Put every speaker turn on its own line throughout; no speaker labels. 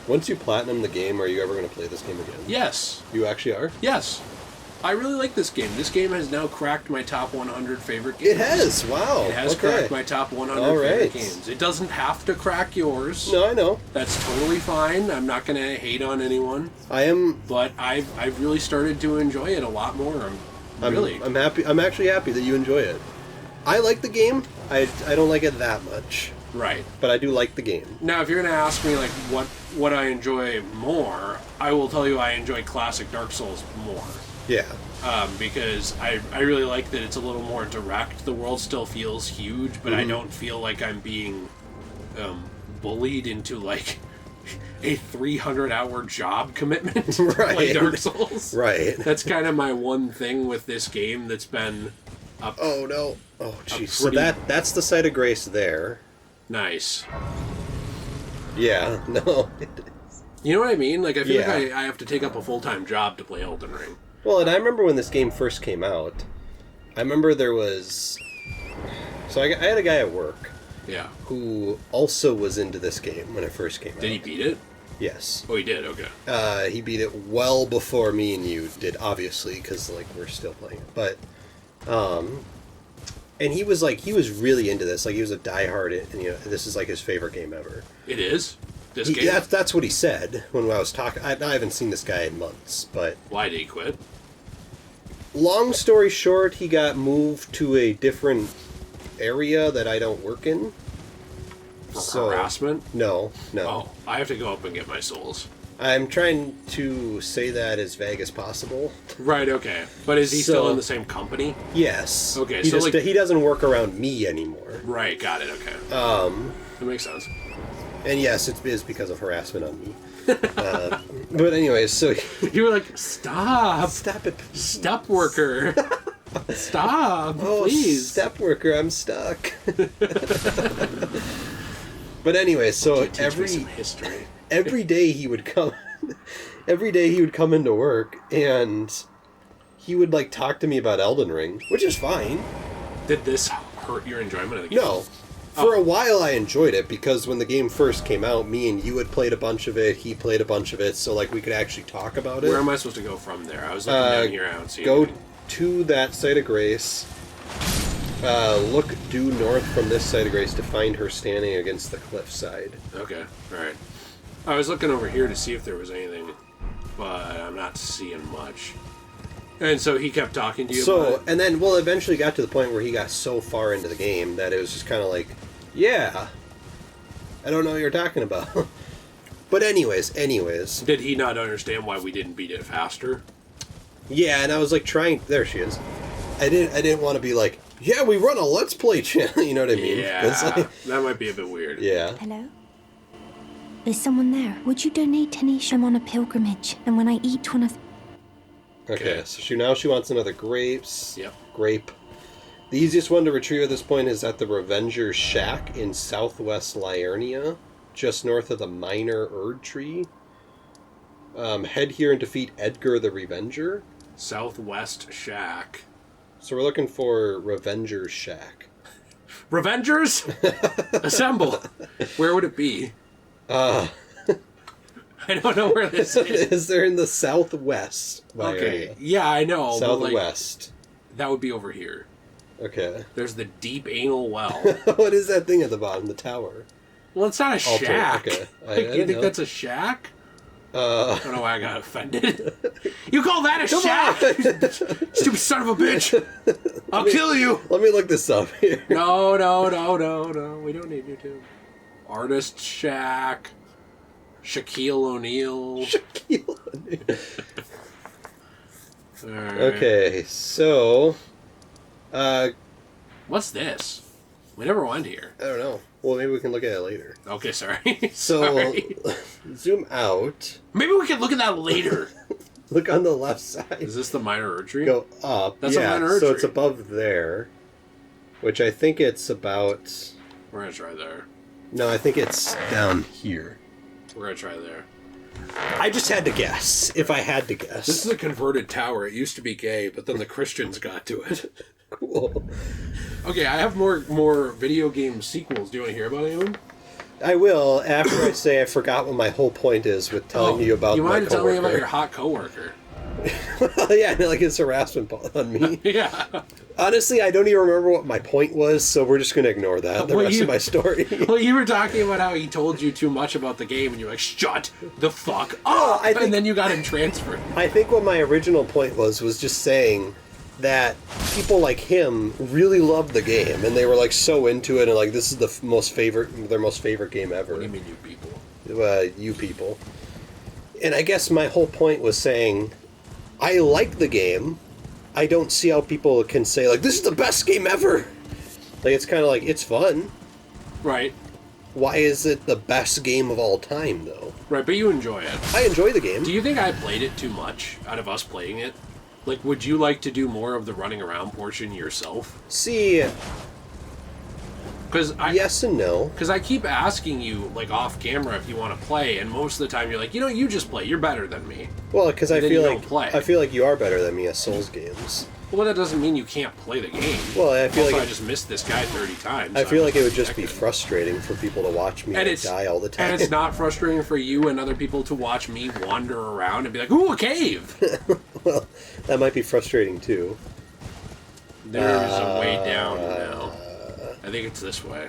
Once you platinum the game, are you ever going to play this game again?
Yes.
You actually are?
Yes. I really like this game. This game has now cracked my top 100 favorite games.
It has. Wow.
It has cracked my top 100 favorite games. It doesn't have to crack yours.
No, I know.
That's totally fine. I'm not going to hate on anyone.
I am.
But I've really started to enjoy it a lot more.
I'm happy. I'm actually happy that you enjoy it. I like the game. I don't like it that much.
Right.
But I do like the game.
Now, if you're going to ask me like what I enjoy more, I will tell you I enjoy classic Dark Souls more.
Yeah.
Because I really like that it's a little more direct. The world still feels huge, but I don't feel like I'm being bullied into like a 300-hour job commitment like Dark Souls.
Right.
That's kind of my one thing with this game that's been
oh no. Oh jeez. So that's the site of grace there.
Nice.
Yeah, no.
You know what I mean? Like I feel like I have to take up a full-time job to play Elden Ring.
Well, and I remember when this game first came out, I remember there was... So I had a guy at work who also was into this game when it first came out.
Did he beat it?
Yes.
Oh, he did? Okay.
He beat it well before me and you did, obviously, because, like, we're still playing it. But, and he was really into this. Like, he was a diehard, and, you know, this is, like, his favorite game ever.
It is? This game?
That's what he said when I was talking. I haven't seen this guy in months, but...
Why did he quit?
Long story short, he got moved to a different area that I don't work in.
For harassment?
No.
Oh, I have to go up and get my souls.
I'm trying to say that as vague as possible.
Right, okay. But is he still in the same company?
Yes.
Okay,
he doesn't work around me anymore.
Right, got it, okay. That makes sense.
And yes, it is because of harassment on me. But anyways, so...
You were like, stop!
Stop it.
Step worker! Stop, please!
Step worker, I'm stuck. But anyway, so every day he would come... Every day he would come into work, and he would, like, talk to me about Elden Ring, which is fine.
Did this hurt your enjoyment of the game?
No. For a while I enjoyed it, because when the game first came out, me and you had played a bunch of it, he played a bunch of it, so like we could actually talk about it.
Where am I supposed to go from there? I was looking down here. I don't see
Go to that site of grace. Look due north from this site of grace to find her standing against the cliffside.
Okay, alright. I was looking over here to see if there was anything, but I'm not seeing much. And so he kept talking to you about it?
And then, eventually got to the point where he got so far into the game that it was just kind of like, yeah, I don't know what you're talking about. But anyways.
Did he not understand why we didn't beat it faster?
Yeah, and I was like trying, there she is. I didn't want to be like, yeah, we run a Let's Play channel, you know what I mean?
Yeah, that might be a bit weird.
Yeah.
Hello? Is someone there? Would you donate Tanisha? I'm on a pilgrimage, and when I eat one of...
Okay, so she wants another grapes.
Yep.
Grape. The easiest one to retrieve at this point is at the Revenger's Shack in southwest Liurnia, just north of the Minor Erd Tree. Head here and defeat Edgar the Revenger.
Southwest Shack.
So we're looking for Revenger's Shack.
Revengers? Assemble! Where would it be? I don't know where this is.
They're in the southwest.
Okay, yeah, I know.
Southwest.
That would be over here.
Okay.
There's the deep anal well.
What is that thing at the bottom? The tower.
Well, it's not a shack.
Okay.
You think that's a shack? I don't know why I got offended. You call that a shack? Stupid son of a bitch! I'll kill you!
Let me look this up here.
No. We don't need you to. Artist Shack. Shaquille O'Neal. Right.
Okay, so...
what's this? We never went here.
I don't know. Well, maybe we can look at it later.
Okay, sorry.
So, zoom out.
Maybe we can look at that later.
Look on the left side.
Is this the Minor Erd Tree?
Go up.
That's a Minor Erd
so
Tree.
it's above there. Which I think it's about...
We're going to try there.
No, I think it's down here.
We're going to try there.
I just had to guess, if I had to guess.
This is a converted tower. It used to be gay, but then the Christians got to it.
Cool.
Okay, I have more video game sequels. Do you want to hear about any of them?
I will, after I say I forgot what my whole point is with telling you about
You
my
wanted to tell me about
coworker.
your hot coworker.
Yeah, like his harassment on me.
Yeah.
Honestly, I don't even remember what my point was, so we're just going to ignore that, the rest of my story.
Well, you were talking about how he told you too much about the game, and you're like, shut the fuck up! And then you got him transferred.
I think what my original point was just saying that people like him really loved the game, and they were like so into it, and like this is their most favorite game ever.
What do you mean, you people?
You people. And I guess my whole point was saying, I like the game. I don't see how people can say, like, this is the best game ever. Like, it's kind of like, it's fun.
Right.
Why is it the best game of all time, though?
Right, but you enjoy it.
I enjoy the game.
Do you think I played it too much out of us playing it? Like, would you like to do more of the running around portion yourself?
See, yes and no.
Because I keep asking you, like, off camera if you want to play, and most of the time you're like, you just play. You're better than me.
Well, because I feel like you are better than me at Souls games.
Well, that doesn't mean you can't play the game.
Well, I feel
I just missed this guy 30 times.
I feel like it would just be frustrating for people to watch me die all the time.
And it's not frustrating for you and other people to watch me wander around and be like, ooh, a cave!
Well, that might be frustrating, too.
There's a way down now. I think it's this way.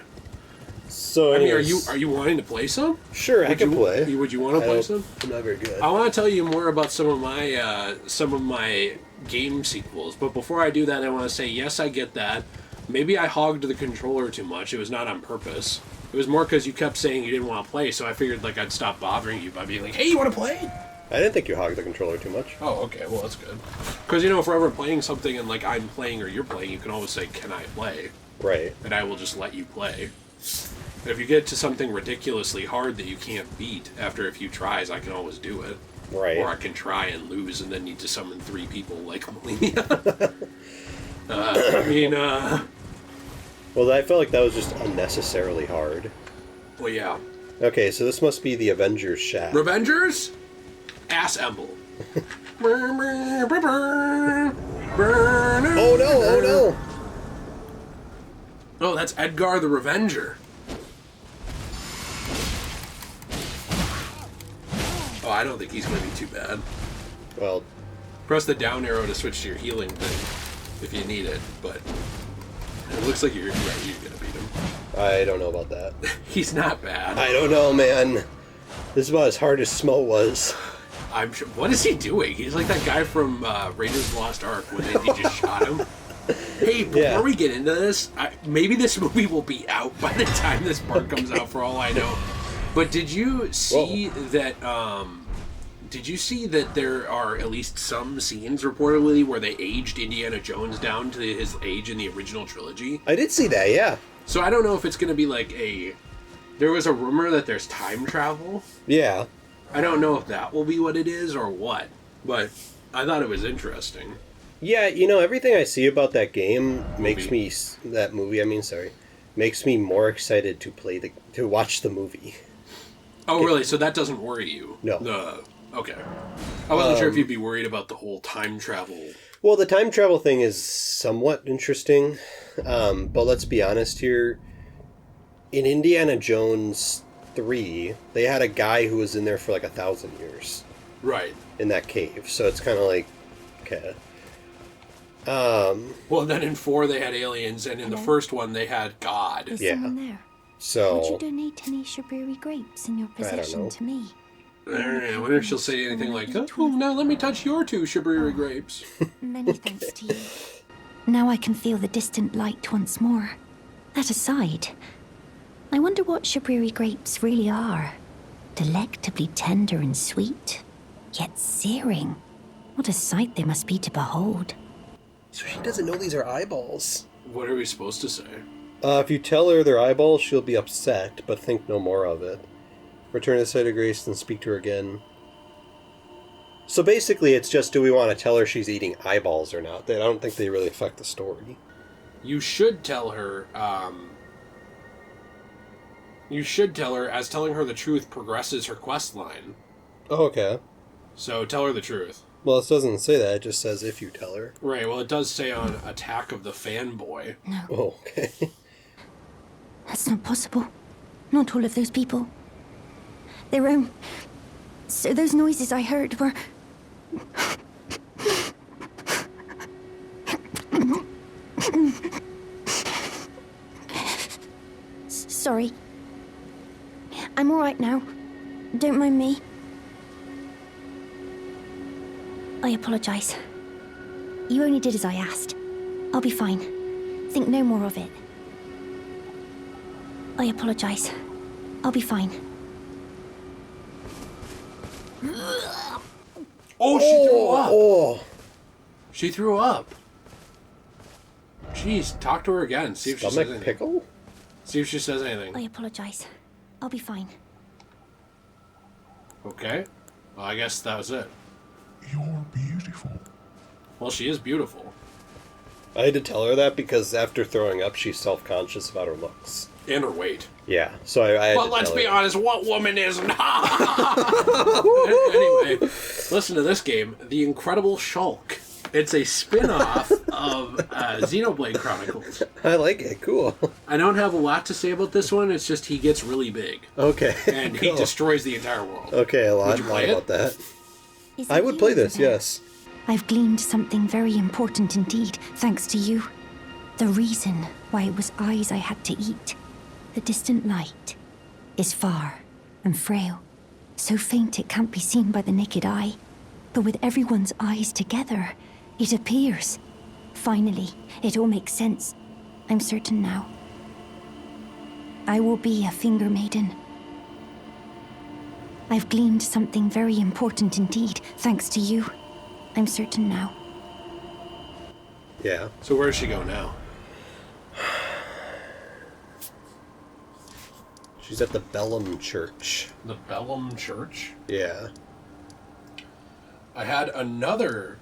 So,
anyways, are you wanting to play some?
Sure, I can play.
Would you want to play some?
I'm not very good.
I want to tell you more about some of my game sequels, but before I do that, I want to say yes, I get that. Maybe I hogged the controller too much. It was not on purpose. It was more because you kept saying you didn't want to play, so I figured like I'd stop bothering you by being like, "Hey, you want to play?"
I didn't think you hogged the controller too much.
Oh, okay. Well, that's good. Because if we're ever playing something and like I'm playing or you're playing, you can always say, "Can I play?"
Right.
And I will just let you play. If you get to something ridiculously hard that you can't beat after a few tries, I can always do it.
Right.
Or I can try and lose and then need to summon 3 people like Liurnia.
Well, I felt like that was just unnecessarily hard.
Well, yeah.
Okay, so this must be the Avengers shack.
Revengers? Assemble.
Oh no, oh no!
Oh, that's Edgar the Revenger. Oh, I don't think he's going to be too bad.
Well,
press the down arrow to switch to your healing thing if you need it, but it looks like you're going to beat him.
I don't know about that.
He's not bad.
I don't know, man. This is about as hard as Smo was.
I'm sure. What is he doing? He's like that guy from Raiders of the Lost Ark when they just shot him. Hey, before we get into this, maybe this movie will be out by the time this part comes out, for all I know. But did you see that? Did you see that there are at least some scenes reportedly where they aged Indiana Jones down to his age in the original trilogy?
I did see that, yeah.
So I don't know if it's going to be like a. There was a rumor that there's time travel.
Yeah.
I don't know if that will be what it is or what, but I thought it was interesting.
Yeah, everything I see about that game makes me more excited to watch the movie.
Oh, really? So that doesn't worry you?
No.
Okay. I wasn't sure if you'd be worried about the whole time travel.
Well, the time travel thing is somewhat interesting, but let's be honest here. In Indiana Jones 3, they had a guy who was in there for like 1,000 years.
Right.
In that cave, so it's kind of like, okay.
Well, then in 4 they had aliens, and in the first one they had God.
Is someone there?
So
would you donate any Shabriri grapes in your possession to me?
I wonder if she'll say anything like, "Oh, now let me touch your 2 Shabriri grapes."
Many thanks to you. Now I can feel the distant light once more. That aside, I wonder what Shabriri grapes really are. Delectably tender and sweet, yet searing. What a sight they must be to behold.
So she doesn't know these are eyeballs.
What are we supposed to say?
If you tell her they're eyeballs, she'll be upset, but think no more of it. Return to the site of grace and speak to her again. So basically, it's just, do we want to tell her she's eating eyeballs or not? I don't think they really affect the story.
You should tell her, as telling her the truth progresses her quest line.
Oh, okay.
So tell her the truth.
Well, it doesn't say that. It just says if you tell her.
Right, well, it does say on Attack of the Fanboy.
No.
Oh, okay.
That's not possible. Not all of those people. So those noises I heard were... Sorry. I'm alright now. Don't mind me. I apologize. You only did as I asked. I'll be fine. Think no more of it. I apologize. I'll be fine.
Oh, she threw up.
Oh.
She threw up. Jeez, talk to her again. See if she says
Stomach
anything.
pickle?
See if she says anything.
I apologize. I'll be fine.
Okay. Well, I guess that was it.
You're beautiful.
Well, she is beautiful.
I had to tell her that because after throwing up, she's self-conscious about her looks.
And her weight.
Yeah, so I had
But
to
let's
tell
be
her.
honest, what woman isn't? Anyway, listen to this game, The Incredible Shulk. It's a spin-off of Xenoblade Chronicles.
I like it, cool.
I don't have a lot to say about this one, it's just he gets really big.
Okay.
And he
cool.
destroys the entire world.
Okay, a lot
Would you play it?
about that.
Is
I
it
would
you
play
over
this,
there?
yes.
I've gleaned something very important indeed, thanks to you. The reason why it was eyes I had to eat. The distant light is far and frail, so faint it can't be seen by the naked eye. But with everyone's eyes together, it appears. Finally, it all makes sense. I'm certain now. I will be a finger maiden. I've gleaned something very important indeed, thanks to you. I'm certain now.
Yeah.
So where does she go now?
She's at the Bellum Church.
The Bellum Church?
Yeah.
I had another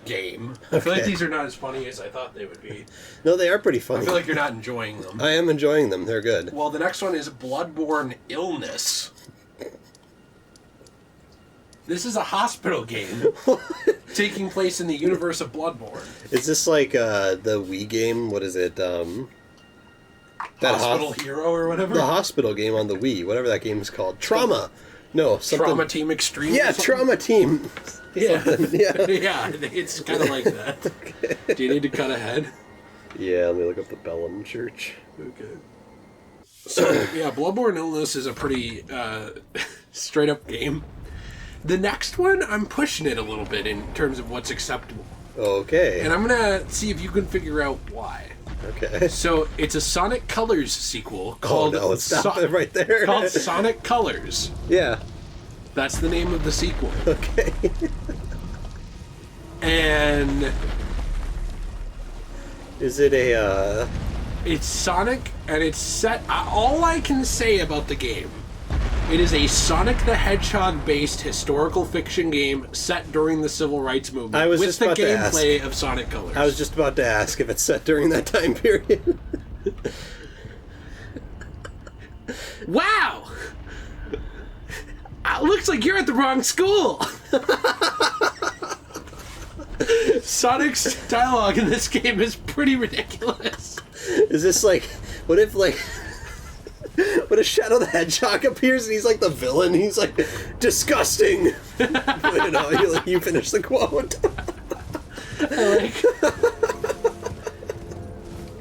game. I feel like
Okay.
these are not as funny as I thought they would be.
No, they are pretty
I
funny.
feel like you're not enjoying them.
I am enjoying them. They're good.
Well, the next one is Bloodborne Illness. This is a hospital game taking place in the universe of Bloodborne.
Is this like the Wii game? What is it? That
Hospital Hero or whatever?
the hospital game on the Wii, whatever that game is called. Trauma. No, something.
Trauma Team Extreme?
Yeah,
or something?
Trauma Team.
Yeah.
Yeah.
Yeah, it's kind of like that. Do you need to cut ahead?
Yeah, let me look up the Bellum Church.
Okay. So, yeah, Bloodborne Illness is a pretty straight-up game. The next one, I'm pushing it a little bit in terms of what's acceptable.
Okay.
And I'm going to see if you can figure out why.
Okay.
So, it's a Sonic Colors sequel called...
Oh no, stop it right there.
called Sonic Colors.
Yeah.
That's the name of the sequel.
Okay.
And
Is it a,
it's Sonic, and it's set... all I can say about the game, it is a Sonic the Hedgehog-based historical fiction game set during the Civil Rights Movement
I was
with
just
the
about to ask.
gameplay of Sonic Colors.
I was just about to ask if it's set during that time period.
Wow! Looks like you're at the wrong school! Sonic's dialogue in this game is pretty ridiculous.
Is this like, what if Shadow the Hedgehog appears and he's like the villain? He's like, disgusting. You know, you finish the quote.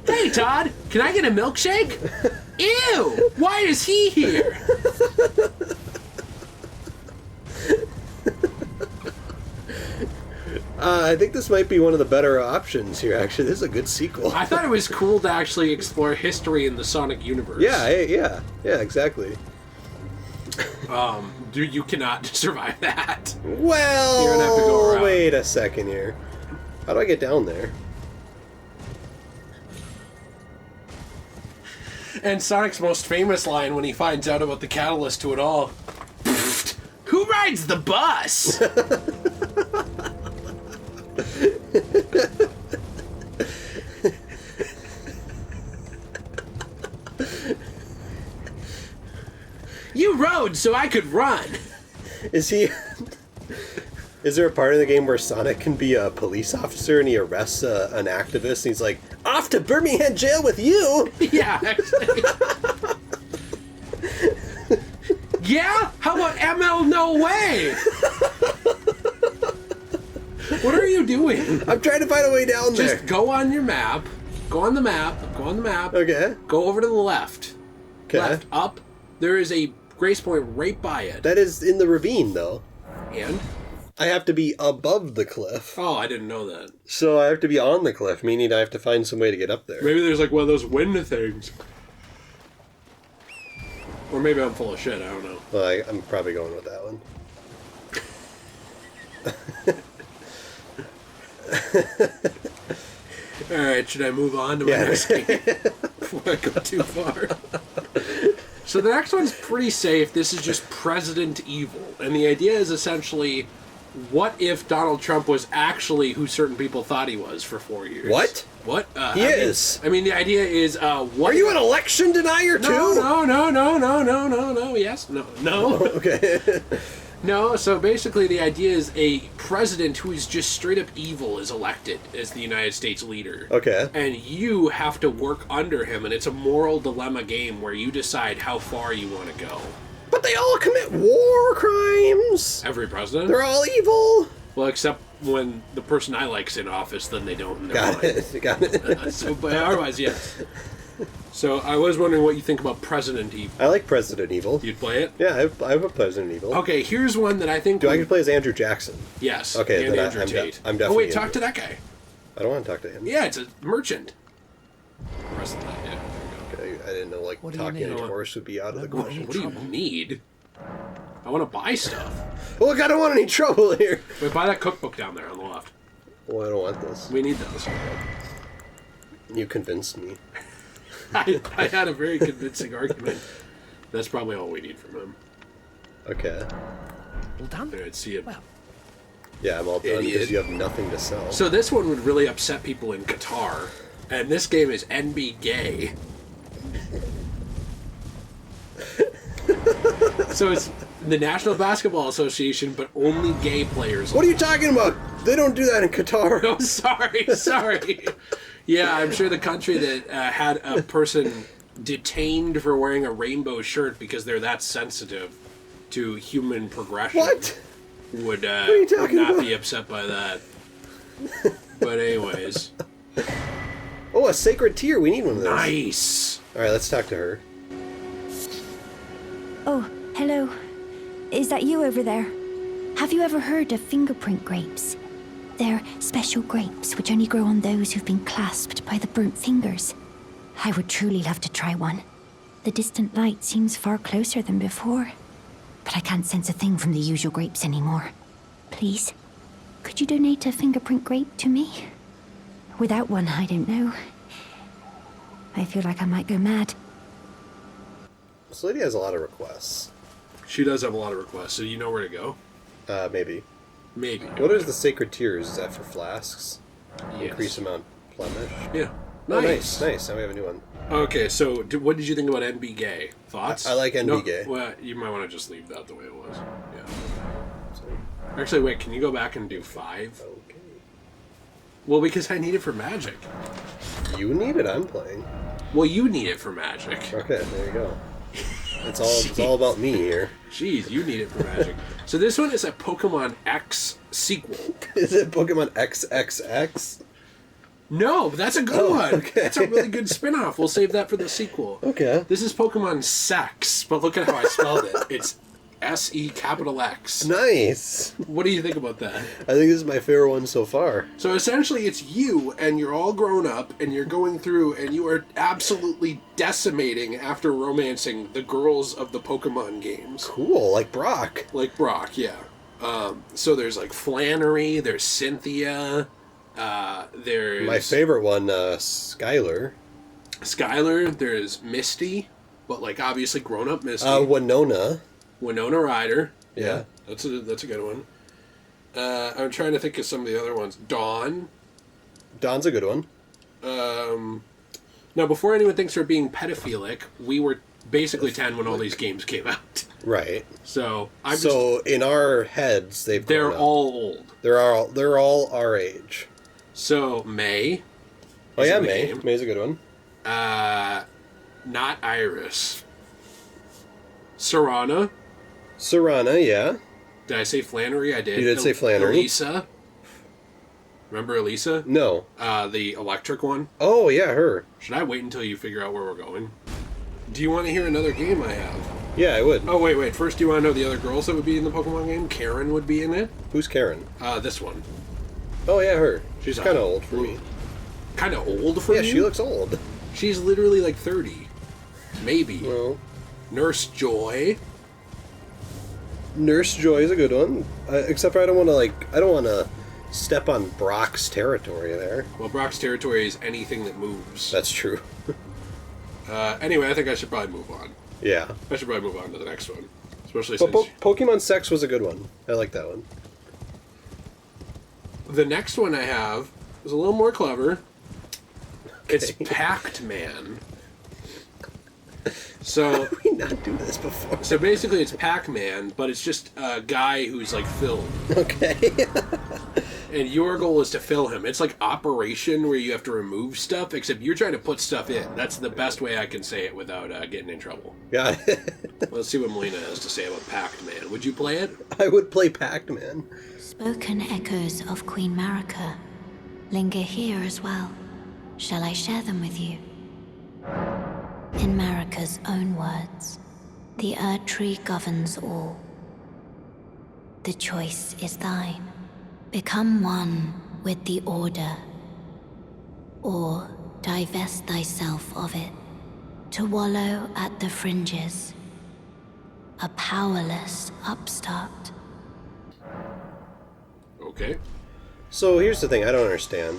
Hey, Todd, can I get a milkshake? Ew! Why is he here?
I think this might be one of the better options here, actually. This is a good sequel.
I thought it was cool to actually explore history in the Sonic universe.
Yeah, exactly.
You cannot survive that.
Well,
You're gonna have to go around.
wait a second here. How do I get down there?
And Sonic's most famous line when he finds out about the catalyst to it all. Who rides the bus? You rode so I could run.
Is he... Is there a part of the game where Sonic can be a police officer and he arrests an activist and he's like, off to Birmingham jail with you?
Yeah, actually. Yeah? How about ML no way? What are you doing?
I'm trying to find a way down there.
Just go on your map. Go on the map.
Okay.
Go over to the left.
Okay.
Left, up. There is a grace point right by it.
That is in the ravine, though.
And?
I have to be above the cliff.
Oh, I didn't know that.
So I have to be on the cliff, meaning I have to find some way to get up there.
Maybe there's like one of those wind things. Or maybe I'm full of shit, I don't know.
Well, I'm probably going with that one.
Alright, should I move on to my next game? Before I go too far. So the next one's pretty safe. This is just President Evil. And the idea is essentially, what if Donald Trump was actually who certain people thought he was for 4 years?
What?
What?
He is.
I mean, the idea is, what...
Are you an election denier, too?
No, yes, no.
Okay.
No, so basically the idea is a president who is just straight up evil is elected as the United States leader.
Okay.
And you have to work under him, and it's a moral dilemma game where you decide how far you want to go.
But they all commit war crimes.
Every president?
They're all evil.
Well, except when the person I like's in office, then they don't.
Got it.
So, but otherwise, yes. So I was wondering what you think about President Evil.
I like President Evil.
You'd play it?
Yeah, I have a President Evil.
Okay, here's one that I think...
Do I get to play as Andrew Jackson?
Yes.
Okay,
and
then
Andrew Tate.
I'm definitely...
Oh, wait, talk to that guy.
I don't want to talk to him.
Yeah, it's a merchant. Press that, yeah.
Okay, I didn't know,
What do you
talking
need?
to horse would be out of the
What
question.
do you need? I want to buy stuff.
Look, I don't want any trouble here.
Wait, buy that cookbook down there on the left.
Well, I don't want this.
We need those.
You convinced me.
I had a very convincing argument. That's probably all we need from him.
Okay.
All done?
Alright, see it.
Well,
Yeah, I'm all done
Idiot.
because you have nothing to sell.
So this one would really upset people in Qatar. And this game is NB Gay. So it's the National Basketball Association, but only gay players.
What are you talking about? They don't do that in Qatar.
Oh, sorry. Yeah, I'm sure the country that had a person detained for wearing a rainbow shirt because they're that sensitive to human progression
What?
would
are you talking
not
about?
be upset by that. But anyways,
Oh, a sacred tear. We need one of those.
nice.
All right, let's talk to her.
Oh, hello. Is that you over there? Have you ever heard of fingerprint grapes? They're special grapes which only grow on those who've been clasped by the burnt fingers. I would truly love to try one. The distant light seems far closer than before, but I can't sense a thing from the usual grapes anymore. Please, could you donate a fingerprint grape to me? Without one, I don't know. I feel like I might go mad.
This lady has a lot of requests.
She does have a lot of requests, so you know where to go?
Maybe.
Maybe.
What is the sacred tears? Is that for flasks?
Yes.
Increase amount plenish.
Yeah.
Oh,
Nice.
nice. Now we have a new one.
Okay, so what did you think about NB Gay? Thoughts?
I like NB
No,
Gay.
Well, you might want to just leave that the way it was. Yeah.
So,
Actually, wait, can you go back and do 5?
okay.
Well, because I need it for Magic.
You need it. I'm playing.
Well, you need it for Magic.
Okay, there you go. It's all about me here.
Jeez, you need it for Magic. So this one is a Pokemon X sequel.
Is it Pokemon XXX?
No, but that's a good one.
okay.
That's a really good spin-off. We'll save that for the sequel.
Okay.
This is Pokemon Sex, but look at how I spelled it. It's SE_X.
Nice.
What do you think about that?
I think this is my favorite one so far.
So essentially it's you, and you're all grown up, and you're going through, and you are absolutely decimating after romancing the girls of the Pokemon games.
Cool, like Brock.
Like Brock, yeah. So there's like Flannery, there's Cynthia, there's...
My favorite one, Skylar.
Skylar, there's Misty, but like obviously grown-up Misty.
Winona.
Winona Ryder.
Yeah.
That's a good one. I'm trying to think of some of the other ones. Dawn.
Dawn's a good one.
Now, before anyone thinks we're being pedophilic, we were basically 10 when all these games came out.
Right.
So
In our heads, they're
they're all old.
They're all our age.
So May.
Oh
is
yeah,
in the
May.
game.
May's a good one.
Not Iris. Serana.
Serana, yeah.
Did I say Flannery? I did.
You did say Flannery.
Elisa. Remember Elisa?
No.
The electric one?
Oh, yeah, her.
Should I wait until you figure out where we're going? Do you want to hear another game I have?
Yeah, I would.
Oh, wait. First, do you want to know the other girls that would be in the Pokemon game? Karen would be in it.
Who's Karen?
This one.
Oh, yeah, her.
She's
kind of old for me.
Kind of old for you?
Yeah, she looks old.
She's literally like 30. Maybe.
Well,
Nurse Joy.
Nurse Joy is a good one. Except for I don't want to step on Brock's territory there.
Well, Brock's territory is anything that moves.
That's true.
Anyway, I think I should probably move on.
Yeah.
I should probably move on to the next one. Especially
But
since...
Pokemon Sex was a good one. I like that one.
The next one I have is a little more clever.
Okay.
It's Pact Man. So...
How did we not do this before?
So basically it's Pac-Man, but it's just a guy who's like filled.
Okay.
And your goal is to fill him. It's like Operation where you have to remove stuff, except you're trying to put stuff in. That's the best way I can say it without getting in trouble.
Yeah.
Let's see what Melina has to say about Pac-Man. Would you play it?
I would play Pac-Man.
Spoken echoes of Queen Marika linger here as well. Shall I share them with you? In Marika's own words, the Erdtree governs all. The choice is thine. Become one with the Order, or divest thyself of it, to wallow at the fringes, a powerless upstart.
Okay.
So here's the thing I don't understand.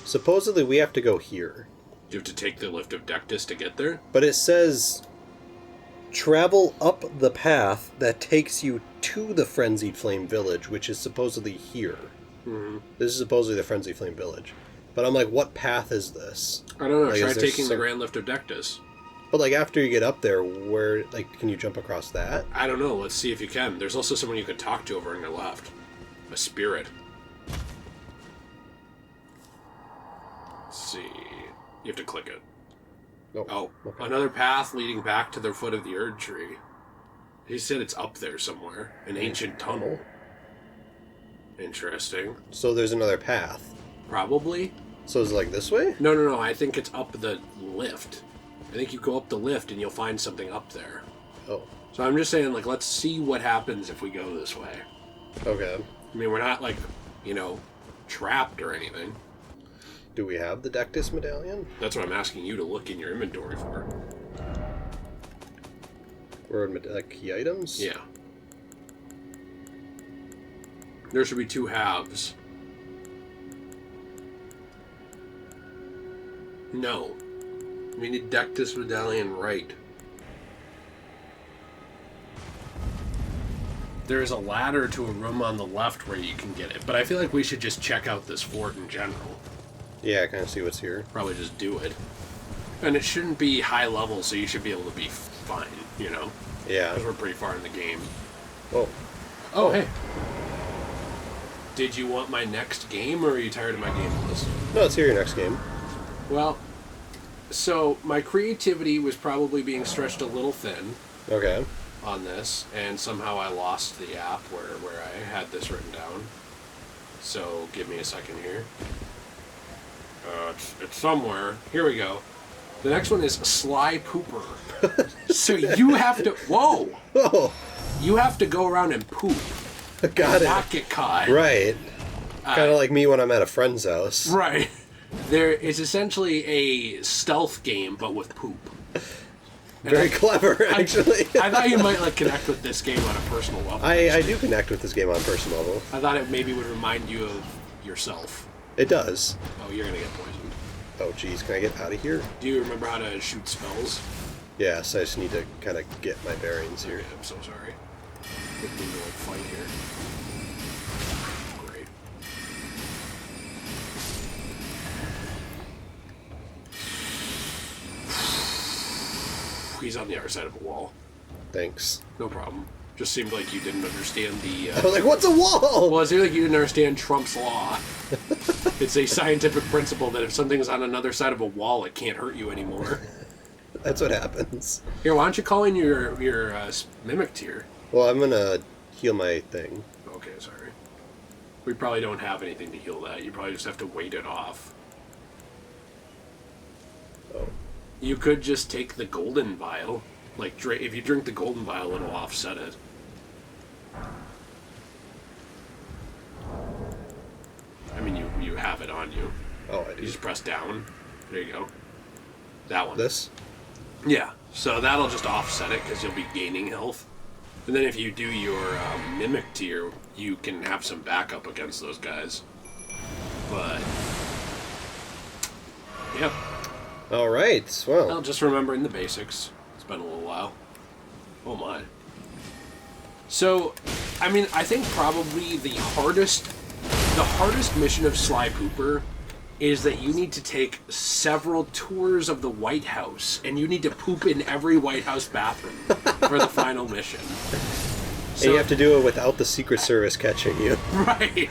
Supposedly we have to go here.
You have to take the lift of Dectus to get there?
But it says travel up the path that takes you to the Frenzied Flame Village, which is supposedly here.
Mm-hmm.
This is supposedly the Frenzied Flame Village. But I'm like, what path is this?
I don't know.
Like,
Try
is there
taking the Grand Lift of Dectus.
But like after you get up there, where can you jump across that?
I don't know. Let's see if you can. There's also someone you could talk to over on your left. A spirit. Let's see. You have to click it. Oh,
okay.
Another path leading back to the foot of the Erdtree. He said it's up there somewhere. An ancient tunnel. Interesting.
So there's another path.
Probably.
So is it like this way?
No. I think it's up the lift. I think you go up the lift and you'll find something up there.
Oh.
So I'm just saying, like, let's see what happens if we go this way.
Okay.
I mean, we're not, like, trapped or anything.
Do we have the Dectus medallion?
That's what I'm asking you to look in your inventory for.
Or like key items?
Yeah. There should be two halves. No. We need Dectus medallion right. There is a ladder to a room on the left where you can get it, but I feel like we should just check out this fort in general.
Yeah, kind of see what's here.
Probably just do it. And it shouldn't be high level, so you should be able to be fine,
Yeah.
Because we're pretty far in the game.
Oh.
Oh, hey. Did you want my next game, or are you tired of my game list?
No, let's hear your next game.
Well, so my creativity was probably being stretched a little thin
Okay.
on this, and somehow I lost the app where I had this written down. So give me a second here. It's somewhere. Here we go. The next one is Sly Pooper. So you have to... Whoa!
Oh,
You have to go around and poop.
got it.
Not get caught.
Right. Kind of like me when I'm at a friend's house.
Right. There is essentially a stealth game, but with poop.
Very clever, actually.
I thought you might connect with this game on a personal level.
I do connect with this game on a personal level.
I thought it maybe would remind you of yourself.
It does.
Oh, you're gonna get poisoned.
Oh, geez, can I get out of here?
Do you remember how to shoot spells?
Yes, I just need to kind of get my bearings here.
Okay, I'm so sorry. Didn't mean to fight here. Great. He's on the other side of a wall.
Thanks.
No problem. Just seemed like you didn't understand the...
I was like, what's a wall?
Well, it seemed like you didn't understand Trump's law. It's a scientific principle that if something's on another side of a wall, it can't hurt you anymore.
That's what happens.
Here, why don't you call in your mimic tier?
Well, I'm gonna heal my thing.
Okay, sorry. We probably don't have anything to heal that. You probably just have to wait it off.
Oh.
You could just take the golden vial. Like, if you drink the golden vial, it'll offset it. I mean, you have it on you.
Oh, I do.
You just press down. There you go. That one.
This?
Yeah. So that'll just offset it because you'll be gaining health. And then if you do your Mimic tier, you can have some backup against those guys. But, yep.
All right.
Well, just remembering the basics. It's been a little while. Oh my. So, I mean, I think probably the hardest mission of Sly Pooper is that you need to take several tours of the White House, and you need to poop in every White House bathroom for the final mission.
And you have to do it without the Secret Service catching you.
Right.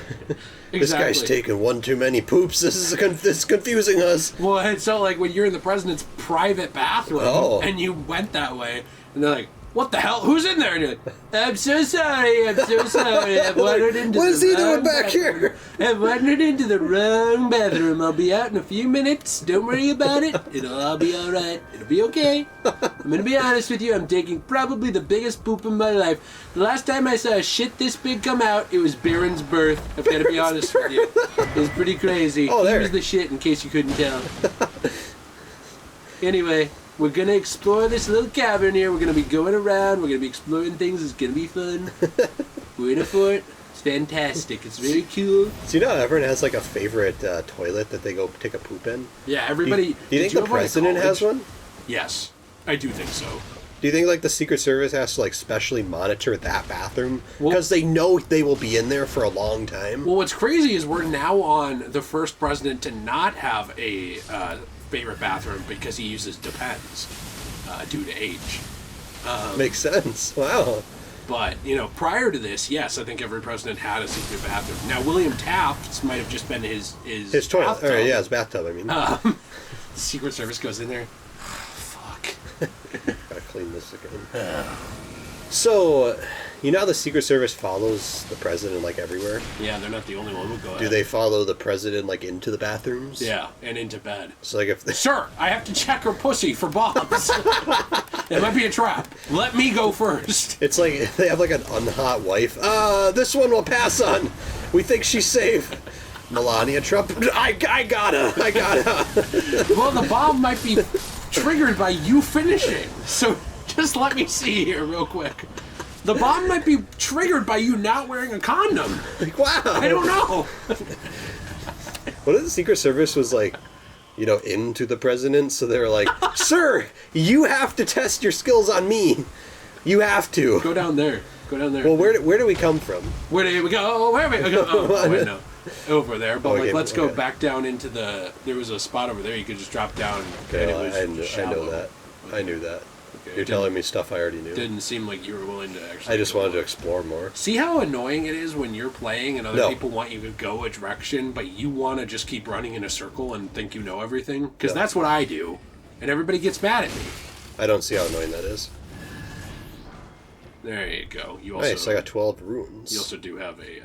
Exactly.
This guy's taking one too many poops. This is confusing us.
Well, it's so like when you're in the president's private bathroom, and you went that way, and they're like, "What the hell? Who's in there?" And you're like, "I'm so sorry. I'm so sorry. I've wandered into
what is
the
he doing
wrong
back
bathroom.
here?
I've wandered into the wrong bathroom. I'll be out in a few minutes. Don't worry about it. It'll all be all right. It'll be okay. I'm gonna be honest with you. I'm taking probably the biggest poop in my life. The last time I saw a shit this big come out, it was Baron's birth. I've got to be honest with you. It was pretty crazy.
Oh, there.
He was the shit, in case you couldn't tell. Anyway, we're going to explore this little cavern here. We're going to be going around. We're going to be exploring things. It's going to be fun. We're in a fort. It's fantastic. It's very cool.
So you know everyone has like a favorite toilet that they go take a poop in?
Yeah, everybody...
Do you think the president has one?
Yes, I do think so.
Do you think like the Secret Service has to like specially monitor that bathroom? Because they know they will be in there for a long time.
Well, what's crazy is we're now on the first president to not have a favorite bathroom because he uses Depends due to age.
Makes sense. Wow.
But, you know, prior to this, yes, I think every president had a secret bathroom. Now, William Taft's might have just been his
toilet.
bathtub.
Yeah, his bathtub, I mean.
The Secret Service goes in there. Fuck.
Gotta clean this again. So, you know how the Secret Service follows the president like everywhere?
Yeah, they're not the only one who go
Do they follow the president like into the bathrooms?
Yeah, and into bed.
So like if they...
Sir, I have to check her pussy for bobs. It might be a trap. Let me go first.
It's like they have like an unhot wife. This one will pass on. We think she's safe. Melania Trump. I gotta.
Well, the bomb might be triggered by you finishing. So just let me see here real quick. The bomb might be triggered by you not wearing a condom.
Like, wow.
I don't know.
What if the Secret Service was like, you know, into the president? So they were like, sir, you have to test your skills on me. You have to.
Go down there. Go down there.
Well, where do we come from?
Where do we go? Where do we go? Oh, wait, no. Over there. But
Okay,
let's go
okay.
back down into the... There was a spot over there you could just drop down.
Okay,
and it
well,
was
I know
shallow.
that. I knew that.
Okay,
You're telling me stuff I already knew.
Didn't seem like you were willing to actually...
I just
go
wanted to
on.
explore more.
See how annoying it is when you're playing and other
No.
people want you to go a direction, but you want to just keep running in a circle and think you know everything? Because that's what I do, and everybody gets mad at me.
I don't see how annoying that is.
There you go. You also,
Nice, I got 12 runes.
You also do have a...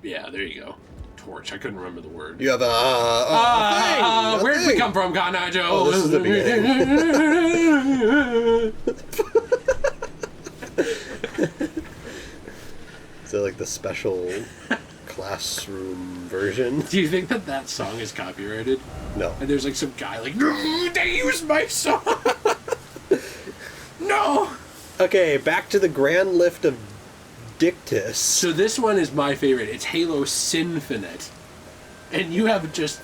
yeah, there you go. Torch. I couldn't remember the word.
You have a thing!
Where did we come from, Ghana Joe?
Oh, this is the beginning. Is that like the special classroom version?
Do you think that song is copyrighted?
No.
And there's like some guy like, no, they used my song! No!
Okay, back to the Grand Lift of Dictus.
So this one is my favorite. It's Halo Sinfinite. And you have just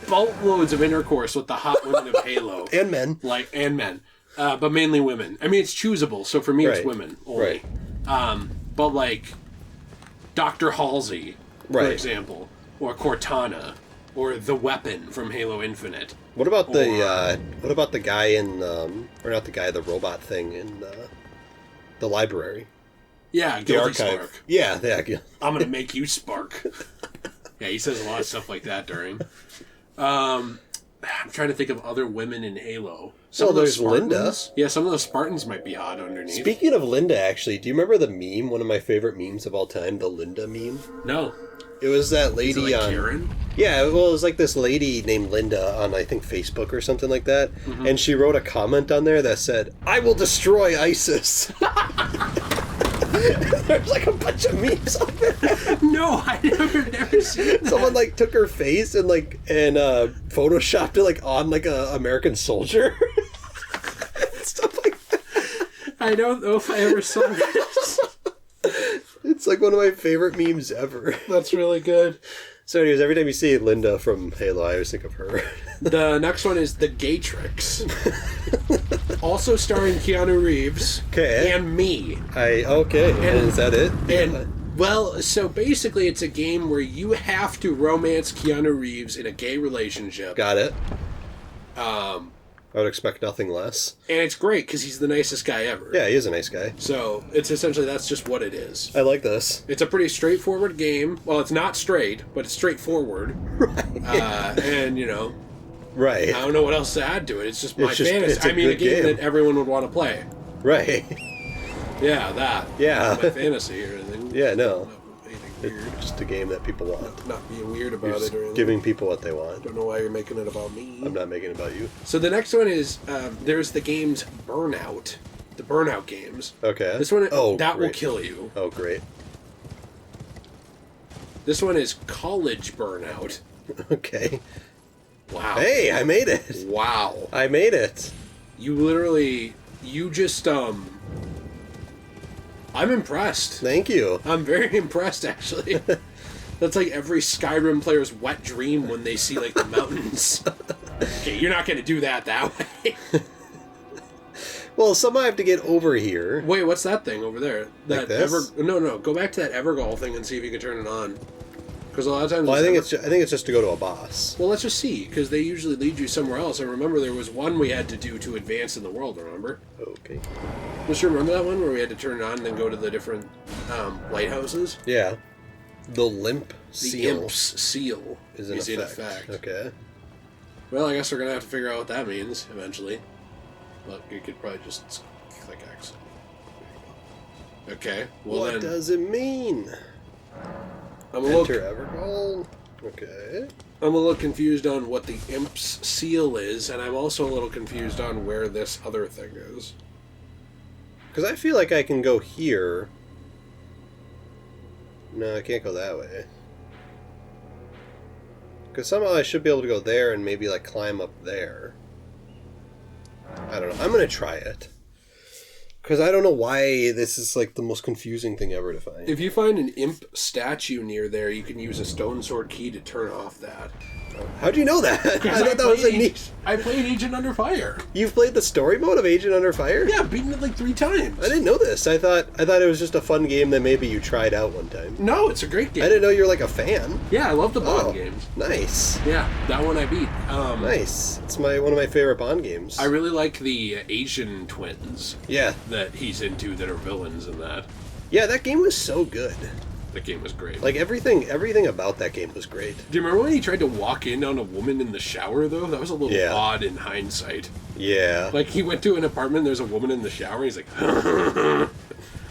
boatloads of intercourse with the hot women of Halo.
And men.
And men. But mainly women. I mean, it's choosable, so for me it's
Right.
women only.
Right.
But like Dr. Halsey, for
Right.
example, or Cortana, or the Weapon from Halo Infinite.
What about the guy in or not the guy, the robot thing in the library?
Yeah,
The
Guilty
archive.
Spark.
Yeah.
I'm gonna make you spark. Yeah, he says a lot of stuff like that during. I'm trying to think of other women in Halo.
Well,
of those
there's Linda.
Spartans- Yeah, some of those Spartans might be hot underneath.
Speaking of Linda, actually, do you remember the meme? One of my favorite memes of all time, the Linda meme.
No.
It was that
Is
lady
it like
on.
Karen?
Yeah, well, it was like this lady named Linda on, I think, Facebook or something like that. And she wrote a comment on there that said, "I will destroy ISIS." There's like a bunch of memes on there.
No, I never seen that.
Someone like took her face and photoshopped it like on like a American soldier. Stuff like that.
I don't know if I ever saw this.
It's like one of my favorite memes ever.
That's really good.
So anyways, every time you see Linda from Halo, I always think of her.
The next one is The Gatrix. Also starring Keanu Reeves.
Okay.
And me.
Okay. And is that it?
And, well, so basically it's a game where you have to romance Keanu Reeves in a gay relationship.
Got it. I would expect nothing less.
And it's great because he's the nicest guy ever.
Yeah, he is a nice guy.
So it's essentially, that's just what it is.
I like this.
It's a pretty straightforward game. Well, it's not straight, but it's straightforward.
Right.
And, you know,
Right.
I don't know what else to add to it. It's just my
It's just-
fantasy.
it's a
I mean, a
good
game
game.
that everyone would want to play.
Right.
Yeah, that.
Yeah.
Not my fantasy or anything.
Yeah, no.
Not anything weird.
It's just a game that people want.
Not being weird
You're
about
just
it or anything.
giving people what they want.
Don't know why you're making it about me.
I'm not making it about you.
So the next one is there's the games Burnout, the Burnout games.
Okay.
This one,
Oh,
that will
great.
kill you.
Oh, great.
This one is College Burnout.
Okay.
Wow.
Hey, I made it.
Wow.
I made it.
You literally, you just I'm impressed.
Thank you.
I'm very impressed, actually. That's like every Skyrim player's wet dream when they see, like, the mountains. Okay, you're not going to do that way.
Well, somehow I have to get over here.
Wait, what's that thing over there?
Like this?
No, go back to that Evergall thing and see if you can turn it on. Because a lot of times...
Well, I think it's just to go to a boss.
Well, let's just see, because they usually lead you somewhere else. I remember there was one we had to do to advance in the world, remember?
Okay.
Don't you remember that one where we had to turn it on and then go to the different lighthouses?
Yeah. The limp
The
seal
Imp's seal
is
in
in
effect.
effect. Okay.
Well, I guess we're going to have to figure out what that means eventually. But you could probably just click X. Okay, well
What
then...
does it mean?
I'm a little...
Enter Evergold. Okay.
I'm a little confused on what the Imp's seal is, and I'm also a little confused on where this other thing is.
Because I feel like I can go here. No, I can't go that way. Because somehow I should be able to go there and maybe like climb up there. I don't know. I'm going to try it. Because I don't know why this is like the most confusing thing ever to find.
If you find an Imp statue near there, you can use a stone sword key to turn off that.
How'd you know that? I thought that was a neat...
I played Agent Under Fire.
You've played the story mode of Agent Under Fire?
Yeah, I've beaten it like 3 times.
I didn't know this. I thought it was just a fun game that maybe you tried out one time.
No, it's a great game.
I didn't know you were like a fan.
Yeah, I love the Bond
Oh,
games.
nice.
Yeah, that one I beat.
Nice. It's one of my favorite Bond games.
I really like the Asian twins
Yeah.
that he's into that are villains in that.
Yeah, that game was so good.
That game was great.
Like everything about that game was great.
Do you remember when he tried to walk in on a woman in the shower, though? That was a little
Yeah.
odd in hindsight.
Yeah.
Like, he went to an apartment, there's a woman in the shower, and he's like... and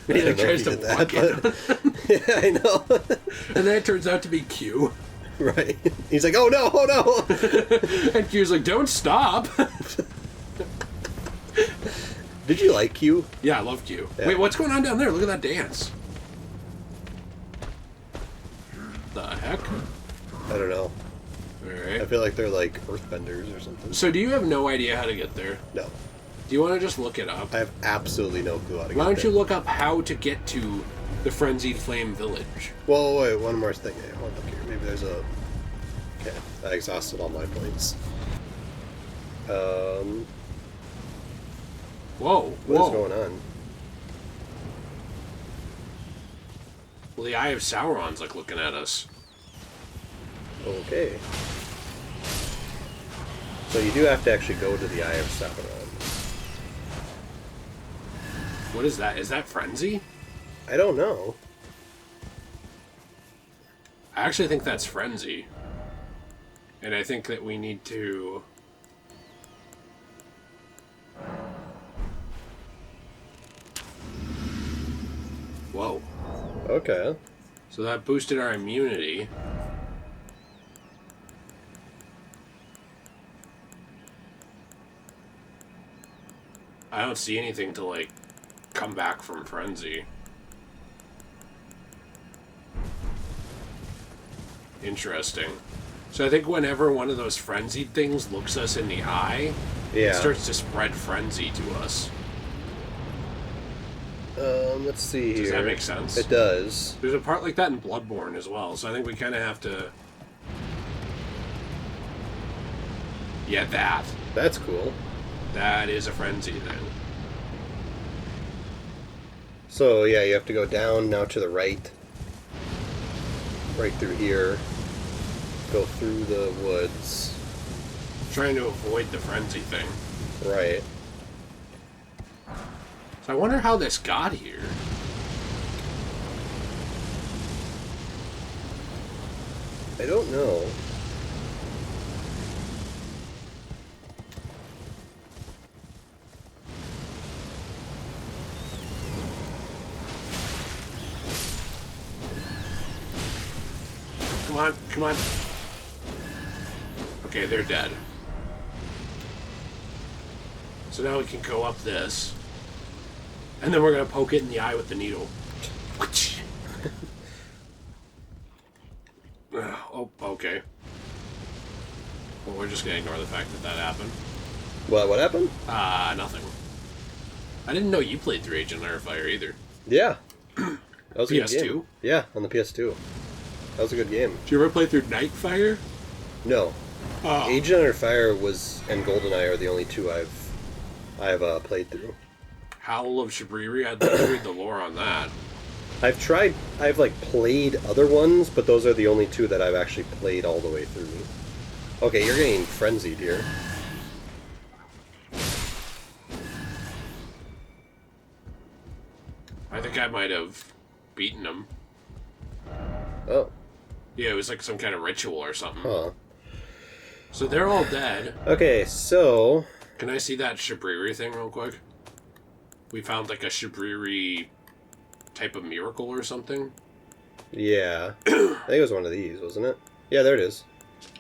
he
I don't
like,
know
tries
if
to
he did
walk in.
that, yeah, I know.
And then it turns out to be Q.
Right. He's like, oh no.
And Q's like, don't stop!
Did you like Q?
Yeah, I love Q.
Yeah.
Wait, what's going on down there? Look at that dance. The heck?
I don't know. I
Alright.
feel like they're like earthbenders or something.
So do you have no idea how to get there?
No.
Do you want to just look it up?
I have absolutely no clue how to get
Why don't you
there.
look up how to get to the Frenzied Flame Village?
Whoa, wait, one more thing. I want to look here. Maybe there's a... Okay, I exhausted all my points.
Whoa,
What
whoa.
is going on?
Well, the Eye of Sauron's like looking at us.
Okay. So you do have to actually go to the Eye of Sauron.
What is that? Is that Frenzy?
I don't know.
I actually think that's Frenzy. And I think that we need to...
Okay.
So that boosted our immunity. I don't see anything to, like, come back from Frenzy. Interesting. So I think whenever one of those frenzied things looks us in the eye, it starts to spread frenzy to us.
Let's see here.
Does that make sense?
It does.
There's a part like that in Bloodborne as well, so I think we kind of have to... Yeah, that.
That's cool.
That is a frenzy then.
So, yeah, you have to go down, now to the right. Right through here. Go through the woods.
Trying to avoid the frenzy thing.
Right.
So I wonder how this got here.
I don't know.
Come on, come on. Okay, they're dead. So now we can go up this. And then we're going to poke it in the eye with the needle. Oh, okay. Well, we're just going to ignore the fact that that happened.
What happened?
Nothing. I didn't know you played through Agent Fire either.
Yeah. That was a good
PS2?
game. Yeah, on the PS2. That was a good game.
Did you ever play through Nightfire?
No.
Oh.
Agent Under Fire was and GoldenEye are the only two I've played through.
Howl of Shabriri, I'd like to read the lore on that.
I've like played other ones, but those are the only two that I've actually played all the way through. Okay, you're getting frenzied here.
I think I might have beaten him.
Oh.
Yeah, it was like some kind of ritual or something.
Huh.
So they're all dead.
Okay, so...
Can I see that Shabriri thing real quick? We found like a Shabriri type of miracle or something.
Yeah. I think it was one of these, wasn't it? Yeah, there it is.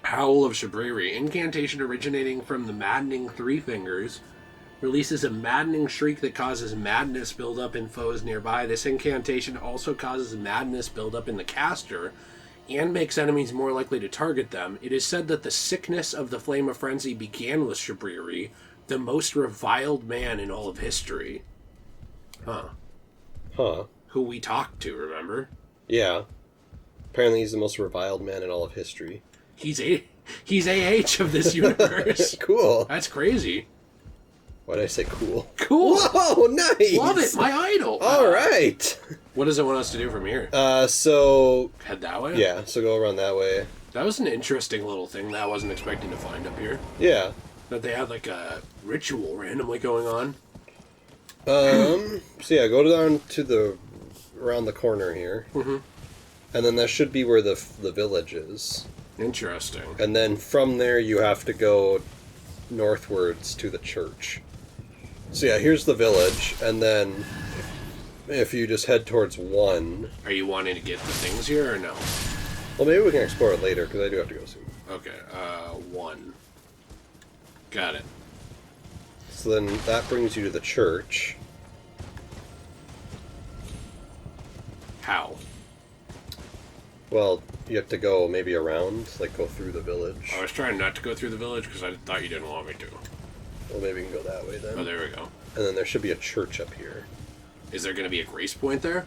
Howl of Shabriri. Incantation originating from the maddening Three Fingers. Releases a maddening shriek that causes madness buildup in foes nearby. This incantation also causes madness buildup in the caster and makes enemies more likely to target them. It is said that the sickness of the Flame of Frenzy began with Shabriri, the most reviled man in all of history. Huh. Who we talked to, remember?
Yeah. Apparently he's the most reviled man in all of history.
He's AH of this universe.
Cool.
That's crazy.
Why did I say cool?
Cool.
Whoa, nice.
Love it. My idol.
All right.
What does it want us to do from here?
So...
Head that way?
Yeah, so go around that way.
That was an interesting little thing that I wasn't expecting to find up here.
Yeah.
That they had like a ritual randomly going on.
So yeah, go down to around the corner here.
Mm-hmm.
And then that should be where the village is.
Interesting.
And then from there you have to go northwards to the church. So yeah, here's the village, and then if you just head towards 1...
Are you wanting to get the things here or no?
Well, maybe we can explore it later, because I do have to go soon.
Okay, 1. Got it.
So then that brings you to the church.
How?
Well, you have to go maybe around, like go through the village.
I was trying not to go through the village because I thought you didn't want me to.
Well, maybe we can go that way then.
Oh, there we go.
And then there should be a church up here.
Is there going to be a grace point there?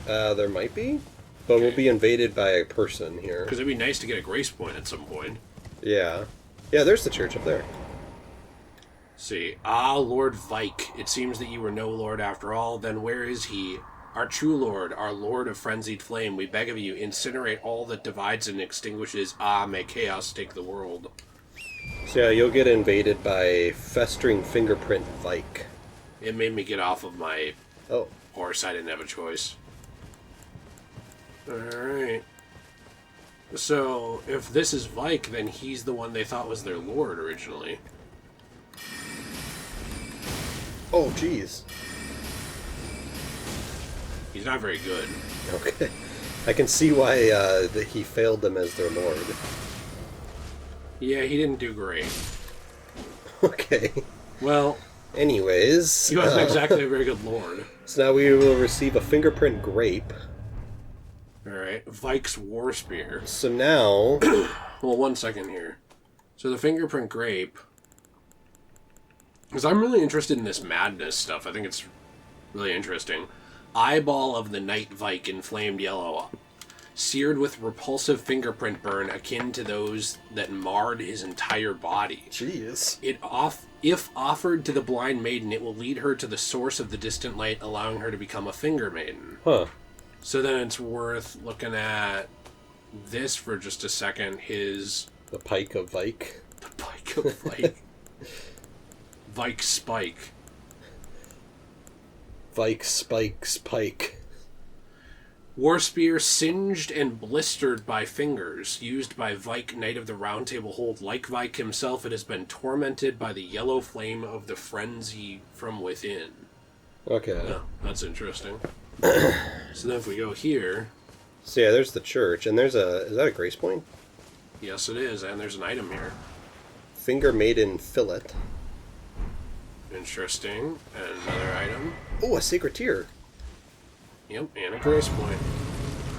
There might be, but we'll be invaded by a person here.
Because it'd be nice to get a grace point at some point.
Yeah. Yeah, there's the church up there.
See. Ah, Lord Vike. It seems that you were no lord after all. Then where is he? Our true lord, our lord of frenzied flame, we beg of you, incinerate all that divides and extinguishes. Ah, may chaos take the world.
So yeah, you'll get invaded by Festering Fingerprint Vike.
It made me get off of my
Oh.
horse. I didn't have a choice. Alright. So, if this is Vike, then he's the one they thought was their lord originally.
Oh, jeez.
He's not very good.
Okay. I can see why that he failed them as their lord.
Yeah, he didn't do great.
Okay.
Well,
anyways...
he wasn't exactly a very good lord.
So now we will receive a fingerprint grape.
Alright, Vike's War Spear.
So now...
Well, 1 second here. So the fingerprint grape... Because I'm really interested in this madness stuff. I think it's really interesting. Eyeball of the Night Vike in flamed yellow. Seared with repulsive fingerprint burn akin to those that marred his entire body.
Jeez.
If offered to the blind maiden, it will lead her to the source of the distant light, allowing her to become a finger maiden.
Huh.
So then it's worth looking at this for just a second.
The Pike of Vike.
The Pike of Vike. Vike Spike.
Vike Spike's Pike.
War spear singed and blistered by fingers, used by Vike, Knight of the Round Table hold. Like Vike himself, it has been tormented by the yellow flame of the frenzy from within.
Okay.
Oh, that's interesting. So then if we go here...
So yeah, there's the church, and there's a... Is that a grace point?
Yes, it is, and there's an item here.
Finger Maiden Fillet.
Interesting. And another item.
Oh, a Sacred Tear.
Yep, and a grace point.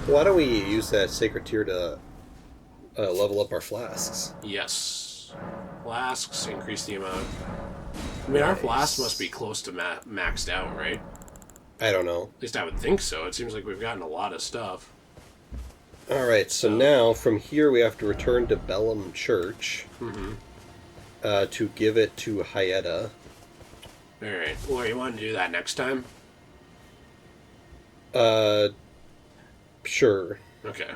Why don't we use that Sacred Tear to level up our flasks?
Yes. Flasks, increase the amount. I mean, our flask must be close to maxed out, right?
I don't know.
At least I would think so. It seems like we've gotten a lot of stuff.
Alright, so now from here we have to return to Bellum Church to give it to Hyetta.
Alright, well, you want to do that next time?
Sure.
Okay.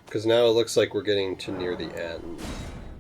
Because now it looks like we're getting to near the end.